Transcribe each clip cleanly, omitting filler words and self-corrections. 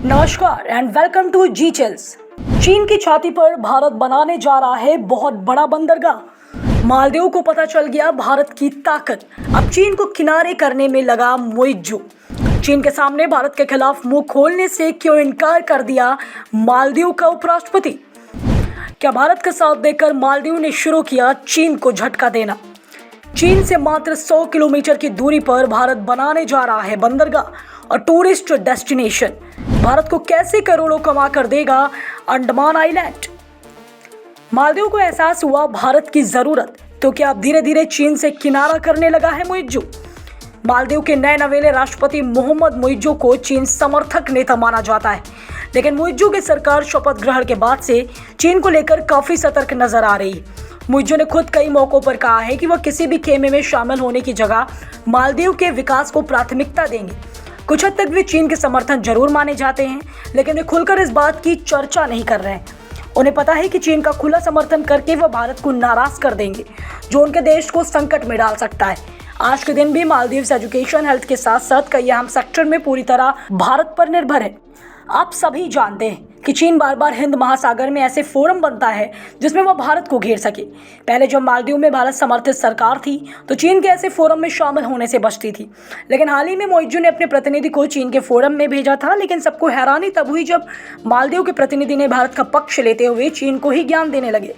नमस्कार and welcome to जी चिल्स। चीन की छाती पर भारत बनाने जा रहा है बहुत बड़ा बंदरगाह। मालदीव को पता चल गया भारत की ताकत, अब चीन को किनारे करने में लगा मुइज्जू। चीन के सामने भारत के खिलाफ मुंह खोलने से क्यों इनकार कर दिया मालदीव का उपराष्ट्रपति? क्या भारत का साथ देकर मालदीव ने शुरू किया चीन को झटका देना? चीन से मात्र 100 किलोमीटर की दूरी पर भारत बनाने जा रहा है बंदरगाह और टूरिस्ट डेस्टिनेशन। भारत को कैसे करोड़ों कमा कर देगा अंडमान आइलैंड? मालदीव को एहसास हुआ भारत की जरूरत, तो क्या अब धीरे धीरे चीन से किनारा करने लगा है मुइज्जू? मालदीव के नए नवेले राष्ट्रपति मोहम्मद मुइज्जू को चीन समर्थक नेता माना जाता है, लेकिन मुइज्जू की सरकार शपथ ग्रहण के बाद से चीन को लेकर काफी सतर्क नजर आ रही है। मुइज्जू ने खुद कई मौकों पर कहा है कि वह किसी भी खेमे में शामिल होने की जगह मालदीव के विकास को प्राथमिकता देंगे। कुछ हद तक वे चीन के समर्थन जरूर माने जाते हैं, लेकिन वे खुलकर इस बात की चर्चा नहीं कर रहे हैं। उन्हें पता है कि चीन का खुला समर्थन करके वह भारत को नाराज कर देंगे, जो उनके देश को संकट में डाल सकता है। आज के दिन भी मालदीव एजुकेशन, हेल्थ के साथ साथ कई अहम सेक्टर में पूरी तरह भारत पर निर्भर है। आप सभी जानते हैं कि चीन बार बार हिंद महासागर में ऐसे फोरम बनता है जिसमें वह भारत को घेर सके। पहले जब मालदीव में भारत समर्थित सरकार थी तो चीन के ऐसे फोरम में शामिल होने से बचती थी, लेकिन हाल ही में मुइज्जू ने अपने प्रतिनिधि को चीन के फोरम में भेजा था। लेकिन सबको हैरानी तब हुई जब मालदीव के प्रतिनिधि ने भारत का पक्ष लेते हुए चीन को ही ज्ञान देने लगे।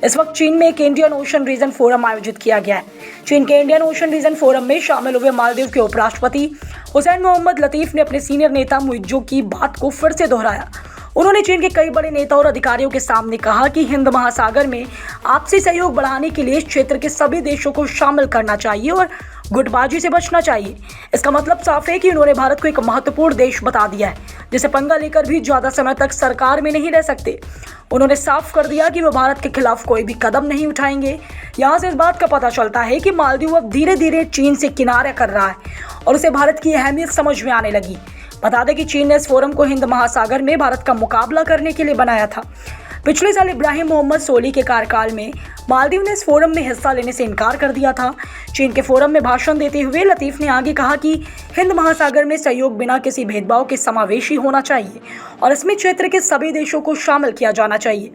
इस वक्त चीन में एक इंडियन ओशन रीजन फोरम आयोजित किया गया है। चीन के इंडियन ओशन रीजन फोरम में शामिल हुए मालदीव के उपराष्ट्रपति हुसैन मोहम्मद लतीफ ने अपने सीनियर नेता मुइज्जू की बात को फिर से दोहराया। उन्होंने चीन के कई बड़े नेता और अधिकारियों के सामने कहा कि हिंद महासागर में आपसी सहयोग बढ़ाने के लिए इस क्षेत्र के सभी देशों को शामिल करना चाहिए और गुटबाजी से बचना चाहिए। इसका मतलब साफ है कि उन्होंने भारत को एक महत्वपूर्ण देश बता दिया है जिसे पंगा लेकर भी ज्यादा समय तक सरकार में नहीं रह सकते। उन्होंने साफ कर दिया कि वह भारत के खिलाफ कोई भी कदम नहीं उठाएंगे। यहाँ से इस बात का पता चलता है कि मालदीव अब धीरे धीरे चीन से किनारा कर रहा है और उसे भारत की अहमियत समझ में आने लगी। बता दें कि चीन ने इस फोरम को हिंद महासागर में भारत का मुकाबला करने के लिए बनाया था। पिछले साल इब्राहिम मोहम्मद सोली के कार्यकाल में मालदीव ने इस फोरम में हिस्सा लेने से इनकार कर दिया था। चीन के फोरम में भाषण देते हुए लतीफ ने आगे कहा कि हिंद महासागर में सहयोग बिना किसी भेदभाव के समावेशी होना चाहिए और इसमें क्षेत्र के सभी देशों को शामिल किया जाना चाहिए।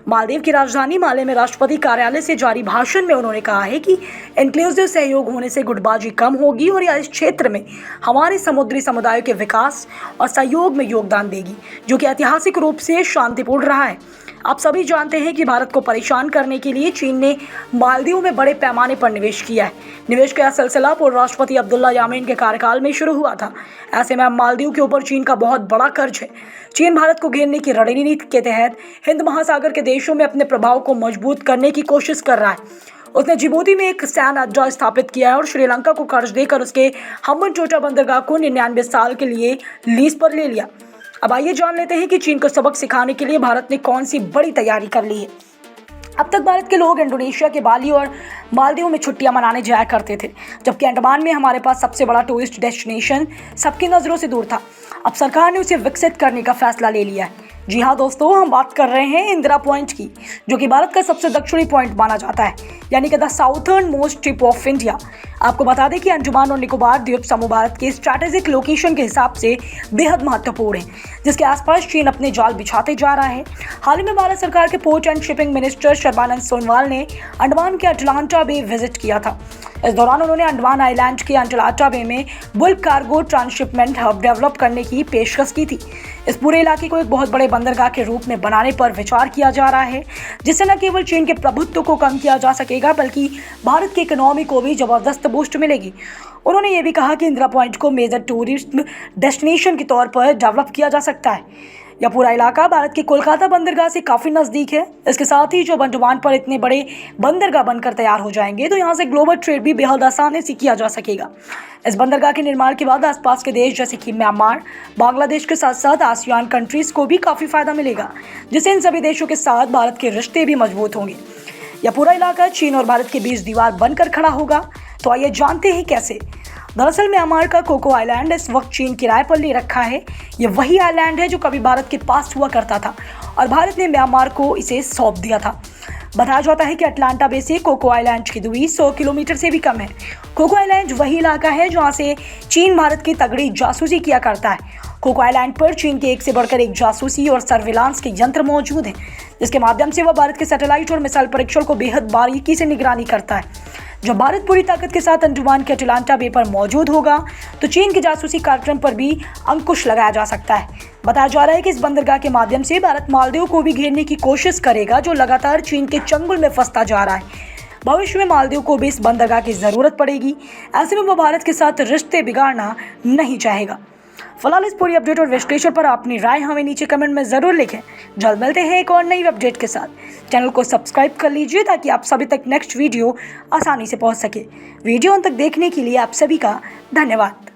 मालदीव की राजधानी माले में राष्ट्रपति कार्यालय से जारी भाषण में उन्होंने कहा है कि इंक्लूसिव सहयोग होने से गुटबाजी कम होगी और यह इस क्षेत्र में हमारे समुद्री समुदायों के विकास और सहयोग में योगदान देगी, जो कि ऐतिहासिक रूप से शांतिपूर्ण रहा है। आप सभी जानते हैं कि भारत को परेशान करने के लिए चीन ने मालदीव में बड़े पैमाने पर निवेश किया है। निवेश का यह सिलसिला पूर्व राष्ट्रपति अब्दुल्ला यामीन के कार्यकाल में शुरू हुआ था। ऐसे में मालदीव के ऊपर चीन का बहुत बड़ा कर्ज है। चीन भारत को घेरने की रणनीति के तहत हिंद महासागर के देशों में अपने प्रभाव को मजबूत करने की कोशिश कर रहा है। उसने जिबूती में एक सैन्य अड्डा स्थापित किया है और श्रीलंका को कर्ज देकर उसके हम्बनटोटा बंदरगाह को 99 साल के लिए लीज पर ले लिया। अब आइए जान लेते हैं कि चीन को सबक सिखाने के लिए भारत ने कौन सी बड़ी तैयारी कर ली है। अब तक भारत के लोग इंडोनेशिया के बाली और मालदीव में छुट्टियां मनाने जाया करते थे, जबकि अंडमान में हमारे पास सबसे बड़ा टूरिस्ट डेस्टिनेशन सबकी नज़रों से दूर था। अब सरकार ने उसे विकसित करने का फैसला ले लिया है। जी हाँ दोस्तों, हम बात कर रहे हैं इंदिरा पॉइंट की, जो कि भारत का सबसे दक्षिणी पॉइंट माना जाता है, यानी कि the southern most tip of India. आपको बता दें कि अंडमान और निकोबार द्वीप समूह भारत के स्ट्रैटेजिक लोकेशन के हिसाब से बेहद महत्वपूर्ण है, जिसके आसपास चीन अपने जाल बिछाते जा रहा है। हाल ही में भारत सरकार के port and shipping minister Sarbananda Sonowal ने अंडमान के अटलांटा बे विजिट किया था। इस दौरान उन्होंने अंडमान आइलैंड के अटलांटा बे में bulk cargo transshipment hub develop करने की पेशकश की थी। इस पूरे इलाके को एक बहुत बड़े बंदरगाह के रूप में बनाने पर विचार किया जा रहा है, जिससे न केवल चीन के प्रभुत्व को कम किया जा सकेगा बल्कि भारत की इकोनॉमी को भी जबरदस्त बूस्ट मिलेगी। उन्होंने ये भी कहा कि इंदिरा पॉइंट को मेजर टूरिस्ट डेस्टिनेशन के तौर पर डेवलप किया जा सकता है। यह पूरा इलाका भारत के कोलकाता बंदरगाह से काफ़ी नज़दीक है। इसके साथ ही जो अंडमान पर इतने बड़े बंदरगाह बनकर तैयार हो जाएंगे तो यहाँ से ग्लोबल ट्रेड भी बेहद आसानी से किया जा सकेगा। इस बंदरगाह के निर्माण के बाद आसपास के देश जैसे कि म्यांमार, बांग्लादेश के साथ साथ आसियान कंट्रीज़ को भी काफ़ी फायदा मिलेगा, जिससे इन सभी देशों के साथ भारत के रिश्ते भी मजबूत होंगे। यह पूरा इलाका चीन और भारत के बीच दीवार बनकर खड़ा होगा। तो आइए जानते हैं कैसे। दरअसल म्यांमार का कोको आइलैंड इस वक्त चीन किराए पर ले रखा है। ये वही आइलैंड है जो कभी भारत के पास हुआ करता था और भारत ने म्यांमार को इसे सौंप दिया था। बताया जाता है कि अटलांटा बे से कोको आइलैंड की दूरी 100 किलोमीटर से भी कम है। कोको आइलैंड वही इलाका है जहाँ से चीन भारत की तगड़ी जासूसी किया करता है कोको आइलैंड पर चीन के एक से बढ़कर एक जासूसी और सर्विलांस के यंत्र मौजूद हैं, जिसके माध्यम से वह भारत के सैटेलाइट और मिसाइल परीक्षण को बेहद बारीकी से निगरानी करता है। जब भारत पूरी ताकत के साथ अंडमान के अटलांटा बे पर मौजूद होगा तो चीन के जासूसी कार्यक्रम पर भी अंकुश लगाया जा सकता है। बताया जा रहा है कि इस बंदरगाह के माध्यम से भारत मालदीव को भी घेरने की कोशिश करेगा, जो लगातार चीन के चंगुल में फंसता जा रहा है। भविष्य में मालदीव को भी इस बंदरगाह की ज़रूरत पड़ेगी। ऐसे में वो भारत के साथ रिश्ते बिगाड़ना नहीं चाहेगा। फिलहाल इस पूरी अपडेट और विश्लेषण पर अपनी राय हमें नीचे कमेंट में ज़रूर लिखें। जल्द मिलते हैं एक और नई अपडेट के साथ। चैनल को सब्सक्राइब कर लीजिए ताकि आप सभी तक नेक्स्ट वीडियो आसानी से पहुंच सके। वीडियो अंत तक देखने के लिए आप सभी का धन्यवाद।